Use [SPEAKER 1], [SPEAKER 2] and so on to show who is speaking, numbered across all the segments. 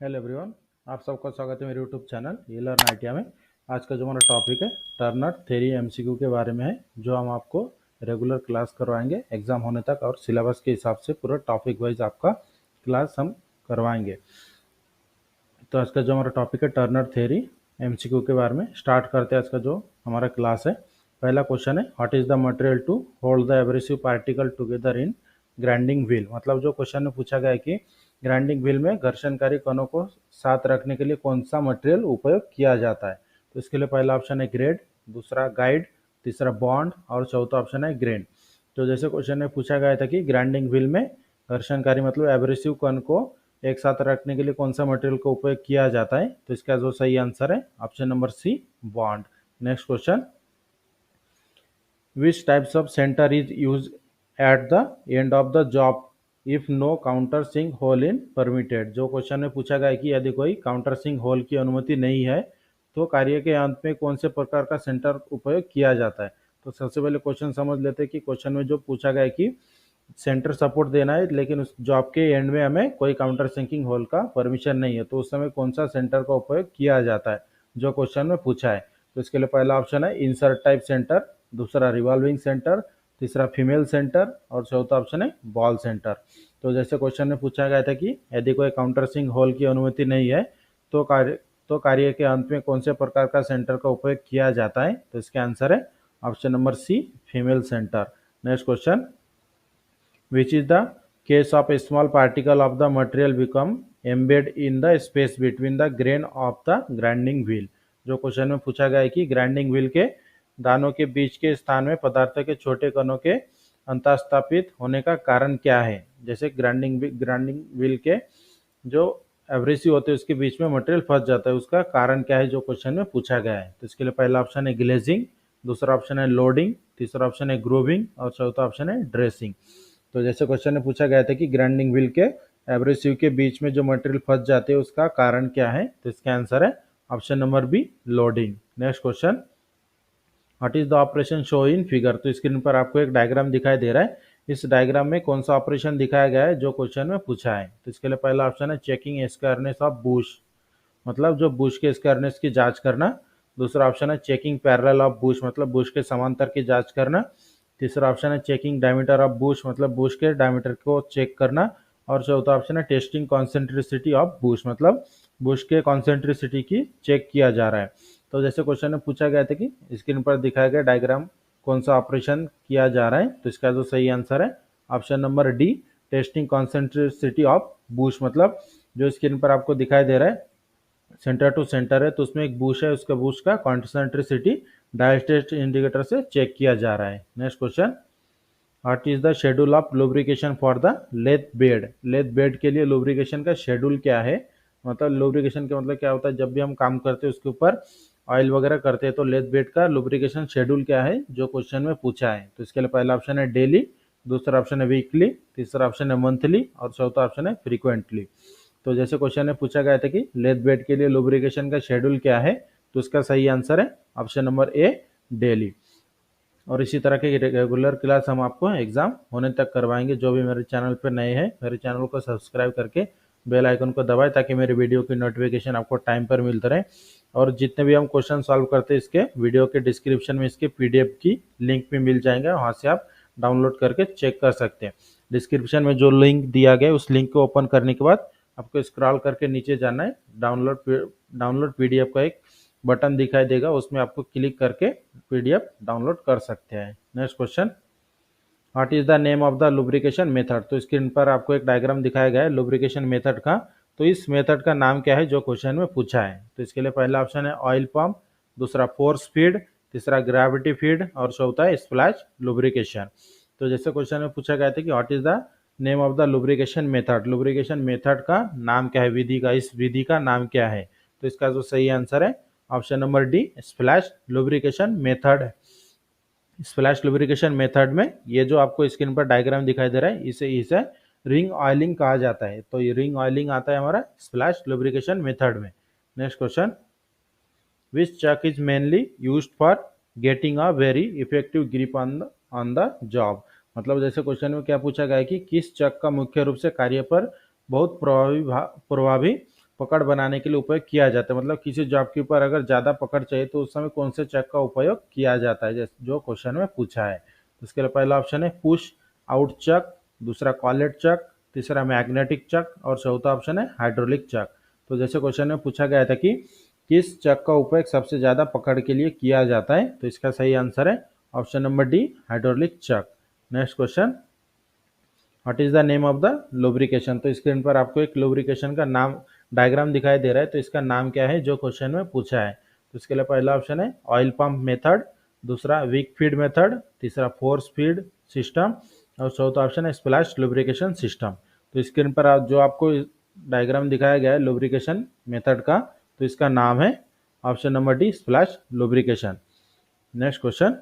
[SPEAKER 1] Hello everyone, आप सबका स्वागत है मेरे यूट्यूब चैनल ये लर्न आइडिया में। आज का जो हमारा टॉपिक है टर्नर थ्योरी एमसीक्यू के बारे में है, जो हम आपको रेगुलर क्लास करवाएंगे एग्जाम होने तक और सिलेबस के हिसाब से पूरा टॉपिक वाइज आपका क्लास हम करवाएंगे। तो आज का जो हमारा टॉपिक है टर्नर थ्योरी एमसीक्यू के बारे में स्टार्ट करते हैं। आज का जो हमारा क्लास है, पहला क्वेश्चन है what is the material to hold the abrasive particle together in grinding wheel. मतलब जो क्वेश्चन में पूछा गया है कि ग्राइंडिंग व्हील में घर्षणकारी कणों को साथ रखने के लिए कौन सा मटेरियल उपयोग किया जाता है। तो इसके लिए पहला ऑप्शन है ग्रेड, दूसरा गाइड, तीसरा बॉन्ड और चौथा ऑप्शन है ग्रेन। तो जैसे क्वेश्चन में पूछा गया था कि ग्राइंडिंग व्हील में घर्षणकारी मतलब एब्रेसिव कण को एक साथ रखने के लिए कौन सा मटेरियल का उपयोग किया जाता है, तो इसका जो सही आंसर है option number C, bond. Next question, which types of centre is use at the end of the job if no countersink hole in permitted. जो क्वेश्चन में पूछा गया है कि यदि कोई काउंटर सिंक होल की अनुमति नहीं है तो कार्य के अंत में कौन से प्रकार का सेंटर उपयोग किया जाता है। तो सबसे पहले क्वेश्चन समझ लेते हैं कि क्वेश्चन में जो पूछा गया है कि सेंटर सपोर्ट देना है लेकिन उस जॉब के एंड में हमें कोई काउंटर सिंकिंग होल का परमिशन नहीं है, तो उस समय कौन सा सेंटर का उपयोग किया जाता है जो क्वेश्चन में पूछा है। तो इसके लिए पहला ऑप्शन है इंसर्ट टाइप सेंटर, दूसरा रिवॉल्विंग सेंटर, तीसरा फीमेल सेंटर और चौथा ऑप्शन है बॉल सेंटर। तो जैसे क्वेश्चन में पूछा गया था कि यदि कोई काउंटर सिंक होल की अनुमति नहीं है तो कार्य के अंत में कौन से प्रकार का सेंटर का उपयोग किया जाता है, तो इसका आंसर है option number C, female centre. Next question, which is the case of a small particle of the material become embed in the space between the grain of the grinding wheel। जो question में पूछा गया है कि grinding wheel के दानों के बीच के स्थान में पदार्थ के छोटे कणों के अंतःस्थापित होने का कारण क्या है। जैसे ग्राइंडिंग व्हील के जो एब्रेसिव होते हैं उसके बीच में मटेरियल फंस जाता है, उसका कारण क्या है जो क्वेश्चन में पूछा गया है। तो इसके लिए पहला ऑप्शन है ग्लेजिंग, दूसरा ऑप्शन है लोडिंग, तीसरा ऑप्शन है ग्रूविंग और चौथा ऑप्शन है ड्रेसिंग। तो जैसे क्वेश्चन में पूछा गया था कि ग्राइंडिंग व्हील के एब्रेसिव के बीच में जो मटेरियल फंस जाते हैं उसका कारण क्या है, तो इसका आंसर है option number B, loading. Next question, what is the operation show in figure. तो स्क्रीन पर आपको एक डायग्राम दिखाई दे रहा है, इस डायग्राम में कौन सा ऑपरेशन दिखाया गया है जो क्वेश्चन में पूछा है। तो इसके लिए पहला ऑप्शन है चेकिंग स्क्वायरनेस ऑफ बुश, मतलब जो बुश के स्क्वायरनेस की जांच करना। दूसरा ऑप्शन है चेकिंग पैरेलल ऑफ बुश, मतलब बुश के समांतर की जांच करना। तीसरा ऑप्शन है चेकिंग डायमीटर ऑफ बुश, मतलब बुश के डायमीटर को चेक करना। और चौथा ऑप्शन है टेस्टिंग कॉन्सेंट्रिसिटी ऑफ बुश, मतलब बुश के कॉन्सेंट्रिसिटी की चेक किया जा रहा है। तो जैसे क्वेश्चन में पूछा गया था कि स्क्रीन पर दिखाया गया डायग्राम कौन सा ऑपरेशन किया जा रहा है, तो इसका जो सही आंसर है option number D, testing concentricity of bush. मतलब जो स्क्रीन पर आपको दिखाई दे रहा है सेंटर टू सेंटर है, तो उसमें एक बुश है, उसका बुश का कॉन्सेंट्रिसिटी डायल टेस्ट इंडिकेटर से चेक किया जा रहा है। Next question, what is the schedule of lubrication for the lathe bed. Lathe bed के लिए लुब्रिकेशन का शेड्यूल क्या है। मतलब लुब्रिकेशन का मतलब क्या होता है, जब भी हम काम करते हैं उसके ऊपर ऑयल वगैरह करते हैं तो लेथ बेड का लुब्रिकेशन शेड्यूल क्या है जो क्वेश्चन में पूछा है। तो इसके लिए पहला ऑप्शन है डेली, दूसरा ऑप्शन है वीकली, तीसरा ऑप्शन है मंथली और चौथा ऑप्शन है फ्रीक्वेंटली। तो जैसे क्वेश्चन में पूछा गया था कि लेथ बेड के लिए लुब्रिकेशन का शेड्यूल क्या है, तो इसका सही आंसर है ऑप्शन नंबर ए, डेली। और इसी तरह के रेगुलर क्लास हम आपको एग्जाम होने तक करवाएंगे। जो भी मेरे चैनल पर नए हैं मेरे चैनल को सब्सक्राइब करके बेल आइकन को दबाएं ताकि मेरे वीडियो की नोटिफिकेशन आपको टाइम पर मिलता रहे। और जितने भी हम क्वेश्चन सॉल्व करते हैं इसके वीडियो के डिस्क्रिप्शन में इसके पीडीएफ की लिंक भी मिल जाएंगे, वहाँ से आप डाउनलोड करके चेक कर सकते हैं। डिस्क्रिप्शन में जो लिंक दिया गया है उस लिंक को ओपन करने के बाद आपको स्क्रॉल करके नीचे जाना है, डाउनलोड पीडीएफ का एक बटन दिखाई देगा, उसमें आपको क्लिक करके पीडीएफ डाउनलोड कर सकते हैं। Next question, what is the name of the lubrication method. तो स्क्रीन पर आपको एक डायग्राम दिखाया गया है लुब्रिकेशन मेथड का, तो इस मेथड का नाम क्या है जो क्वेश्चन में पूछा है। तो इसके लिए पहला ऑप्शन है ऑयल पंप, दूसरा फोर्स फीड, तीसरा ग्रेविटी फीड और चौथा है स्प्लैश लुब्रिकेशन। तो जैसे क्वेश्चन में पूछा गया था कि what is the name of the lubrication method, lubrication method का नाम क्या है, विधि का, इस विधि का नाम क्या है। तो इसका जो सही आंसर है option number D, splash lubrication method है। स्प्लैश लुब्रिकेशन मेथड में ये जो आपको स्क्रीन पर डायग्राम दिखाई दे रहा है इसे रिंग ऑयलिंग कहा जाता है। तो ये रिंग ऑयलिंग आता है हमारा स्प्लैश लुब्रिकेशन मेथड में। Next question, which chuck is mainly used for getting a very effective grip on the job. मतलब जैसे क्वेश्चन में क्या पूछा गया है कि किस चक का मुख्य रूप से कार्य पर बहुत प्रभावी पकड़ बनाने के लिए उपयोग किया जाता है, मतलब किसी जॉब के ऊपर अगर ज़्यादा पकड़ चाहिए तो उस समय कौन से चक का उपयोग किया जाता है, जैसे जो क्वेश्चन में पूछा है। तो इसके लिए पहला ऑप्शन है पुश आउट चक, दूसरा कॉलेट चक, तीसरा मैग्नेटिक चक और चौथा ऑप्शन है हाइड्रोलिक चक। तो जैसे क्वेश्चन में पूछा गया था कि किस चक का उपयोग सबसे ज़्यादा पकड़ के लिए किया जाता है, तो इसका सही आंसर है option number D, hydraulic chuck. Next question, what is the name of the lubrication. तो स्क्रीन पर आपको एक लुब्रिकेशन का नाम डायग्राम दिखाई दे रहा है, तो इसका नाम क्या है जो क्वेश्चन में पूछा है। तो इसके लिए पहला ऑप्शन है ऑयल पंप मेथड, दूसरा वीक फीड मेथड, तीसरा फोर्स फीड सिस्टम और चौथा ऑप्शन है स्प्लैश लुब्रिकेशन सिस्टम। तो स्क्रीन पर जो आपको डायग्राम दिखाया गया है लुब्रिकेशन मेथड का, तो इसका नाम है option number D, splash lubrication. Next question,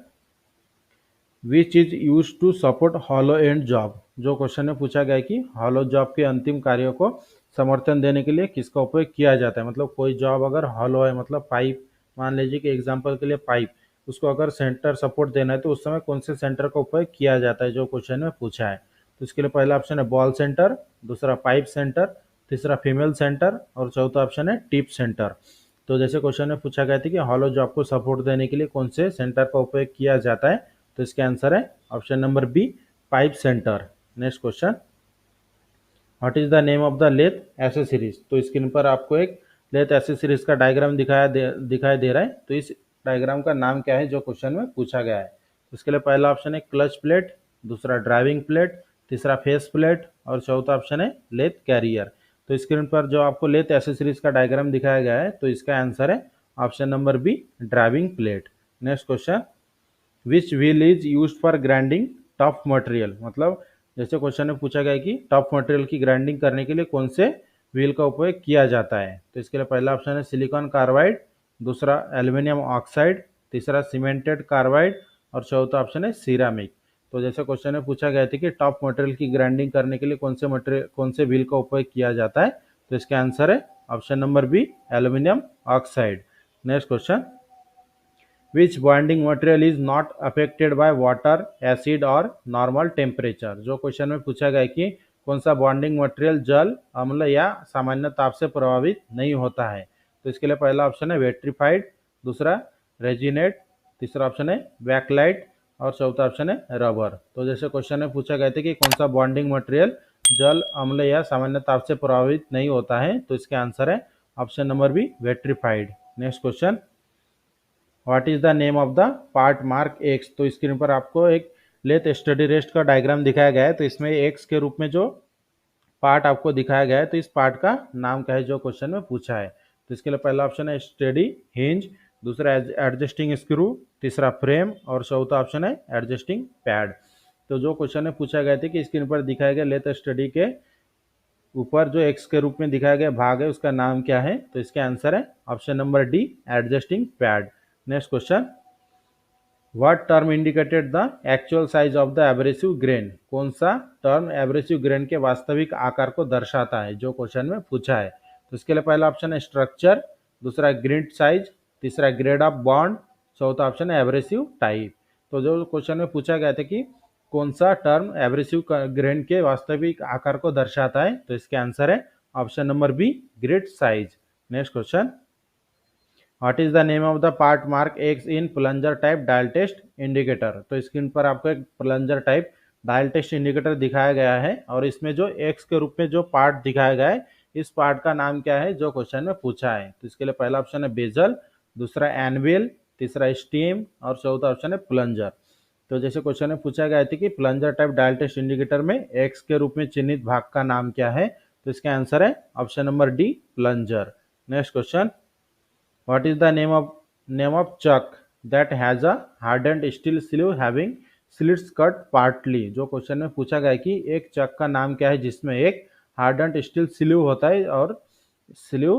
[SPEAKER 1] which is use to support hollow end job. जो क्वेश्चन में पूछा गया है कि हॉलो जॉब के अंतिम कार्यों को समर्थन देने के लिए किसका उपयोग किया जाता है, मतलब कोई जॉब अगर हॉलो है, मतलब पाइप, मान लीजिए कि एग्जांपल के लिए पाइप, उसको अगर सेंटर सपोर्ट देना है तो उस समय कौन से सेंटर का उपयोग किया जाता है, जो क्वेश्चन में पूछा है। तो इसके लिए पहला ऑप्शन है बॉल सेंटर, दूसरा पाइप सेंटर, तीसरा फीमेल सेंटर और चौथा ऑप्शन है टिप सेंटर। तो जैसे क्वेश्चन में पूछा गया था कि हॉलो जॉब को सपोर्ट देने के लिए कौन से सेंटर का उपयोग किया जाता है, तो इसका आंसर है option number B, pipe centre. Next question, what is the name of the lathe accessories. तो स्क्रीन पर आपको एक लेथ एसेसरीज का डायग्राम दिखाई दे रहा है, तो इस डायग्राम का नाम क्या है जो क्वेश्चन में पूछा गया है। इसके लिए पहला ऑप्शन है क्लच प्लेट, दूसरा ड्राइविंग प्लेट, तीसरा फेस प्लेट और चौथा ऑप्शन है लेथ कैरियर। तो स्क्रीन पर जो आपको लेथ एसेसरीज का डायग्राम दिखाया गया है, तो इसका आंसर है option number B, driving plate. Next question, which wheel is use for grinding tough material, मतलब जैसे क्वेश्चन में पूछा गया है कि टफ मटेरियल की ग्राइंडिंग करने के लिए कौन से व्हील का उपयोग किया जाता है। तो इसके लिए पहला ऑप्शन है सिलिकॉन कार्बाइड, दूसरा एल्यूमिनियम ऑक्साइड, तीसरा सीमेंटेड कार्बाइड और चौथा ऑप्शन है सिरामिक। तो जैसे क्वेश्चन में पूछा गया था कि टफ मटेरियल की ग्राइंडिंग करने के लिए कौन से व्हील का उपयोग किया जाता है, तो इसका आंसर है option number B, aluminium oxide. Next question, which bonding material is not affected by water, acid और normal temperature। जो क्वेश्चन में पूछा गया है कि कौन सा बॉन्डिंग मटेरियल जल, अम्ल या सामान्य ताप से प्रभावित नहीं होता है। तो इसके लिए पहला ऑप्शन है वेट्रीफाइड, दूसरा रेजिनेट, तीसरा ऑप्शन है बैकलाइट और चौथा ऑप्शन है रबर। तो जैसे क्वेश्चन में पूछा गया था कि कौन सा बॉन्डिंग मटेरियल जल, अम्ल या सामान्य ताप से प्रभावित नहीं होता है, तो इसका आंसर है option number B, vitrified. Next question, what is the name of the part mark X. तो स्क्रीन पर आपको एक लेथ स्टडी रेस्ट का डायग्राम दिखाया गया है, तो इसमें एक्स के रूप में जो पार्ट आपको दिखाया गया है, तो इस पार्ट का नाम क्या है जो क्वेश्चन में पूछा है। तो इसके लिए पहला ऑप्शन है स्टडी हिंज, दूसरा एडजस्टिंग स्क्रू, तीसरा फ्रेम और चौथा ऑप्शन है एडजस्टिंग पैड। तो जो क्वेश्चन में पूछा गया था कि स्क्रीन पर दिखाया गया लेथ स्टडी के ऊपर जो एक्स के रूप में दिखाया गया भाग है उसका नाम क्या है, तो इसका आंसर है option number D, adjusting pad. Next question, what term indicated the actual size of the abrasive grain. कौन सा टर्म एब्रेसिव ग्रेन के वास्तविक आकार को दर्शाता है, जो क्वेश्चन में पूछा है। तो इसके लिए पहला ऑप्शन है स्ट्रक्चर, दूसरा ग्रिड साइज, तीसरा ग्रेड ऑफ बॉन्ड, चौथा ऑप्शन है एब्रेसिव टाइप। तो जो क्वेश्चन में पूछा गया था कि कौन सा टर्म एब्रेसिव ग्रेन के वास्तविक आकार को दर्शाता है, तो इसके आंसर है option number B, grid size. Next question, what is the name of the part mark X in plunger type dial test indicator. तो स्क्रीन पर आपको एक plunger type dial test indicator दिखाया गया है और इसमें जो एक्स के रूप में जो पार्ट दिखाया गया है, इस पार्ट का नाम क्या है जो क्वेश्चन में पूछा है। तो इसके लिए पहला ऑप्शन है बेजल, दूसरा एनविल, तीसरा स्टीम और चौथा ऑप्शन है प्लंजर। तो जैसे क्वेश्चन में पूछा गया था कि plunger type dial test indicator में एक्स के रूप में चिन्हित भाग का नाम क्या है, तो इसका आंसर है option number D, plunger. Next question, what is the name of chuck that has a hardened steel sleeve having slits cut partly। जो क्वेश्चन में पूछा गया है कि एक चक का नाम क्या है जिसमें एक हार्डेंड स्टील स्लीव होता है और स्लीव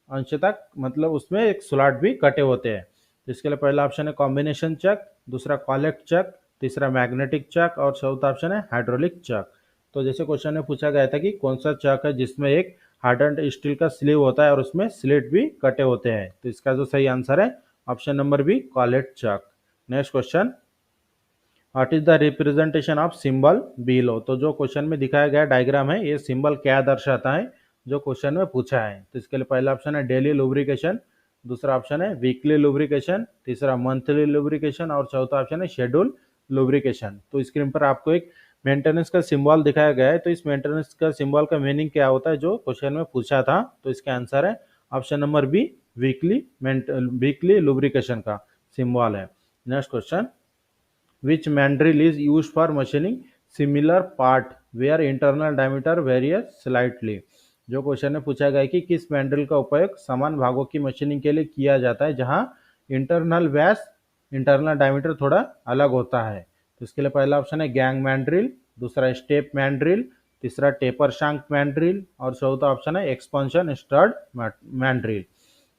[SPEAKER 1] अंशतः मतलब उसमें एक स्लॉट भी कटे होते हैं। तो इसके लिए पहला ऑप्शन है कॉम्बिनेशन चक, दूसरा कॉलेक्ट चक, तीसरा मैग्नेटिक चक और चौथा ऑप्शन है हाइड्रोलिक चक। तो जैसे क्वेश्चन में पूछा गया था कि कौन सा चक है जिसमें एक हार्डन्ड स्टील का स्लीव होता है और उसमें स्लिट भी कटे होते हैं, तो इसका जो सही आंसर है option number B, collet chuck. Next question, what is the representation of symbol below. तो जो क्वेश्चन में दिखाया गया डायग्राम है, ये सिंबल क्या दर्शाता है, जो क्वेश्चन में पूछा है। तो इसके लिए पहला ऑप्शन है डेली लुब्रिकेशन, दूसरा ऑप्शन है वीकली लुब्रिकेशन, तीसरा मंथली लुब्रिकेशन और चौथा ऑप्शन है शेड्यूल लुब्रिकेशन। तो स्क्रीन पर आपको एक मेंटेनेंस का सिंबल दिखाया गया है। तो इस मेंटेनेंस का सिंबल का मीनिंग क्या होता है जो क्वेश्चन में पूछा था। तो इसका आंसर है option number B, weekly lubrication का सिंबल है। Next question, which mandrel is used for machining similar part where internal diameter varies slightly। जो क्वेश्चन में पूछा गया है कि किस मैंड्रिल का उपयोग समान भागों की मशीनिंग के लिए किया जाता है जहां इंटरनल डायमीटर थोड़ा अलग होता है। तो इसके लिए पहला ऑप्शन है गैंग मैंड्रिल, दूसरा स्टेप मैंड्रिल, तीसरा टेपर शांक मैंड्रिल और चौथा ऑप्शन है एक्सपांशन स्टड मैंड्रिल।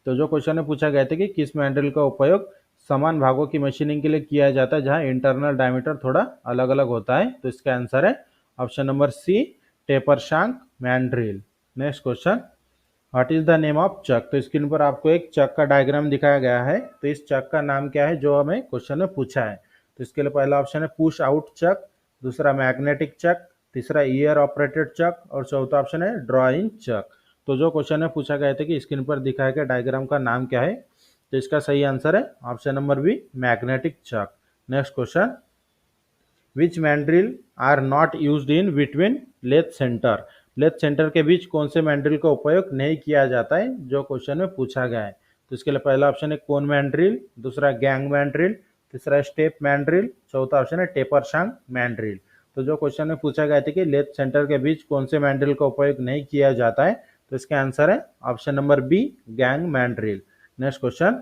[SPEAKER 1] तो जो क्वेश्चन में पूछा गया था कि किस मैंड्रिल का उपयोग समान भागों की मशीनिंग के लिए किया जाता है जहां इंटरनल डायमीटर थोड़ा अलग अलग होता है। तो इसका आंसर है option number C, taper shank mandrel. Next question, what is the name of chuck. तो स्क्रीन पर आपको एक चक का डायग्राम दिखाया गया है। तो इस चक का नाम क्या है जो हमें क्वेश्चन में पूछा है। तो इसके लिए पहला ऑप्शन है पुश आउट चक, दूसरा मैग्नेटिक चक, तीसरा ईयर ऑपरेटेड चक और चौथा ऑप्शन है ड्रॉ इन चक। तो जो क्वेश्चन में पूछा गया था कि स्क्रीन पर दिखाया गया डायग्राम का नाम क्या है। तो इसका सही आंसर है option number B, magnetic chuck. Next question, which mandrel are not used in between lathe centre. Lathe centre के बीच कौन से मैंड्रिल का उपयोग नहीं किया जाता है जो क्वेश्चन में पूछा गया है। तो इसके लिए पहला ऑप्शन है कोन मैंड्रिल, दूसरा गैंग मैंड्रिल, तीसरा स्टेप मैंड्रिल, चौथा ऑप्शन है टेपर शांक मैंड्रिल। तो जो क्वेश्चन में पूछा गया था कि लेथ सेंटर के बीच कौन से मैंड्रिल का उपयोग नहीं किया जाता है। तो इसका आंसर है option number B, gang mandrel. Next question,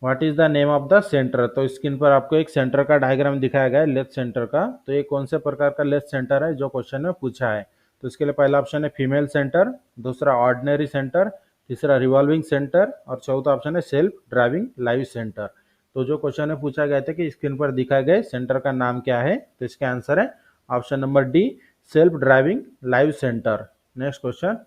[SPEAKER 1] what is the name of the centre. तो स्क्रीन पर आपको एक सेंटर का डायग्राम दिखाया गया है लेथ सेंटर का। तो ये कौन से प्रकार का लेथ सेंटर है जो क्वेश्चन में पूछा है। तो इसके लिए पहला ऑप्शन है फीमेल सेंटर, दूसरा ऑर्डिनरी सेंटर, तीसरा रिवॉल्विंग सेंटर और चौथा ऑप्शन है सेल्फ ड्राइविंग लाइव सेंटर। तो जो क्वेश्चन में पूछा गया था कि स्क्रीन पर दिखाए गए सेंटर का नाम क्या है। तो इसका आंसर है option number D, self driving live centre. Next question,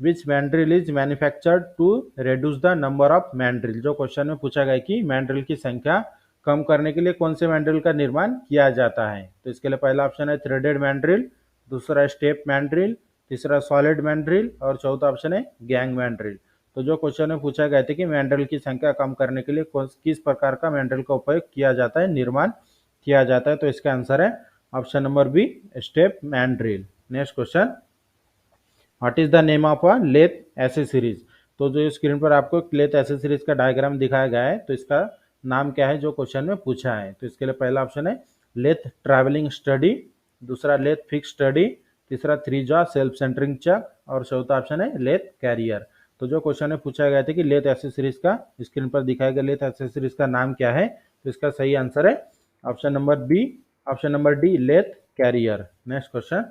[SPEAKER 1] which mandrel is manufactured to reduce the number of mandrel. जो क्वेश्चन में पूछा गया कि मैंड्रिल की संख्या कम करने के लिए कौन से मैंड्रिल का निर्माण किया जाता है। तो इसके लिए पहला ऑप्शन है थ्रेडेड मैंड्रिल, दूसरा स्टेप मैंड्रिल, तीसरा सॉलिड मैंड्रिल और चौथा ऑप्शन है गैंग मैंड्रिल। तो जो क्वेश्चन में पूछा गया था कि मैंड्रिल की संख्या कम करने के लिए किस प्रकार का मैंड्रिल का उपयोग किया जाता है, निर्माण किया जाता है। तो इसका आंसर है option number B, step mandrel. Next question, what is the name of a lathe accessories. तो जो स्क्रीन पर आपको लेथ एसेसरीज का डायग्राम दिखाया गया है। तो इसका नाम क्या है जो क्वेश्चन में पूछा है। तो इसके लिए पहला ऑप्शन है लेथ ट्रैवलिंग स्टडी, दूसरा लेथ फिक्स स्टडी, तीसरा थ्री जॉ सेल्फ सेंटरिंग चक और चौथा ऑप्शन है लेथ कैरियर। तो जो क्वेश्चन में पूछा गया था कि लेथ एसेसरीज का स्क्रीन पर दिखाया गया लेथ एसेसरीज का नाम क्या है। तो इसका सही आंसर है option number B, option number D, lathe carrier. Next question,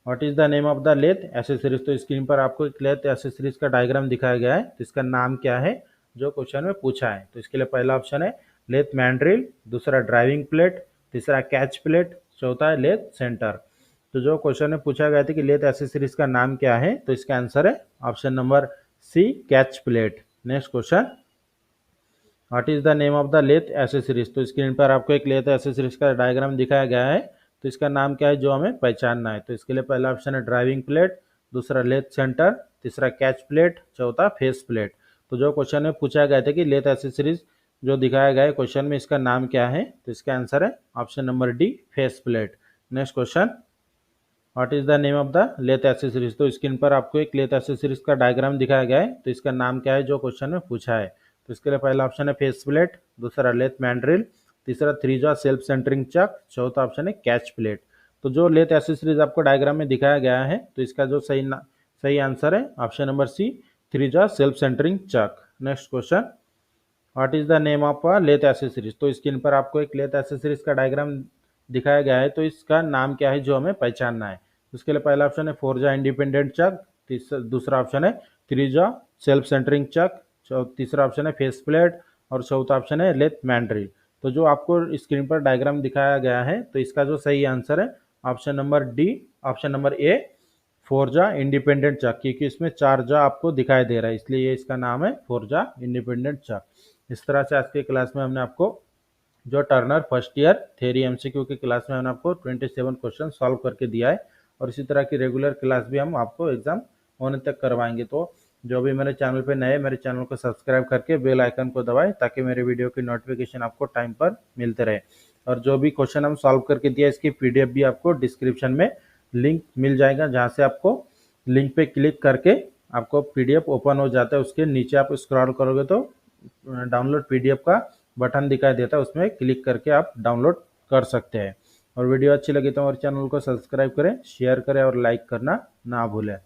[SPEAKER 1] what is the name of the lathe accessories. तो स्क्रीन पर आपको एक लेथ एसेसरीज का डायग्राम दिखाया गया है। तो इसका नाम क्या है जो क्वेश्चन में पूछा है। तो इसके लिए पहला ऑप्शन है लेथ मैंड्रिल, दूसरा ड्राइविंग प्लेट, तीसरा कैच प्लेट, चौथा है लेथ सेंटर। तो जो क्वेश्चन में पूछा गया था कि लेथ एसेसरीज का नाम क्या है। तो इसका आंसर है option number C, catch plate. Next question, what is the name of the lathe accessories. तो स्क्रीन पर आपको एक लेथ एसेसरीज का डायग्राम दिखाया गया है। तो इसका नाम क्या है जो हमें पहचानना है। तो इसके लिए पहला ऑप्शन है ड्राइविंग प्लेट, दूसरा लेथ सेंटर, तीसरा कैच प्लेट, चौथा फेस प्लेट। तो जो क्वेश्चन में पूछा गया था कि लेथ एसेसरीज जो दिखाया गया है क्वेश्चन में इसका नाम क्या है। तो इसका आंसर है option number D, face plate. Next question, what is the name of the lathe accessories. तो स्क्रीन पर आपको एक लेथ एसेसरीज का डायग्राम दिखाया गया है। तो इसका नाम क्या है जो क्वेश्चन में पूछा है। तो इसके लिए पहला ऑप्शन है फेस प्लेट, दूसरा लेथ मैंड्रिल, तीसरा थ्री जॉ सेल्फ सेंटरिंग चक, चौथा ऑप्शन है कैच प्लेट। तो जो लेथ एसेसरीज आपको डायग्राम में दिखाया गया है। तो इसका जो सही आंसर है option number C, three jaw self centering chuck. Next question, what is the name of a lathe accessories. तो स्क्रीन पर आपको एक लेथ एसेसरीज का डायग्राम दिखाया गया है। तो इसका नाम क्या है जो हमें पहचानना है। उसके लिए पहला ऑप्शन है फोरजा इंडिपेंडेंट चक, दूसरा ऑप्शन है थ्रीजा सेल्फ सेंटरिंग चक, तीसरा ऑप्शन है फेस प्लेट और चौथा ऑप्शन है लेथ मैंड्रिल। तो जो आपको स्क्रीन पर डायग्राम दिखाया गया है। तो इसका जो सही आंसर है option number D, option number A, four jaw independent chuck, क्योंकि इसमें चार जा आपको दिखाई दे रहा है इसलिए ये इसका नाम है फोरजा इंडिपेंडेंट चक। इस तरह से आज के क्लास में हमने आपको जो Turner first year theory MCQ की क्लास में हमने आपको 27 क्वेश्चन सॉल्व करके दिया है और इसी तरह की रेगुलर क्लास भी हम आपको एग्जाम होने तक करवाएंगे। तो जो भी मेरे चैनल पे नए, मेरे चैनल को सब्सक्राइब करके बेल आइकन को दबाएं ताकि मेरे वीडियो की नोटिफिकेशन आपको टाइम पर मिलते रहे। और जो भी क्वेश्चन हम सॉल्व करके दिया इसकी पीडीएफ भी आपको डिस्क्रिप्शन में लिंक मिल जाएगा, जहाँ से आपको लिंक पे क्लिक करके आपको पीडीएफ ओपन हो जाता है। उसके नीचे आप स्क्रॉल करोगे तो डाउनलोड पीडीएफ का बटन दिखाई देता है, उसमें क्लिक करके आप डाउनलोड कर सकते हैं। और वीडियो अच्छी लगी तो हमारे चैनल को सब्सक्राइब करें, शेयर करें और लाइक करना ना भूलें।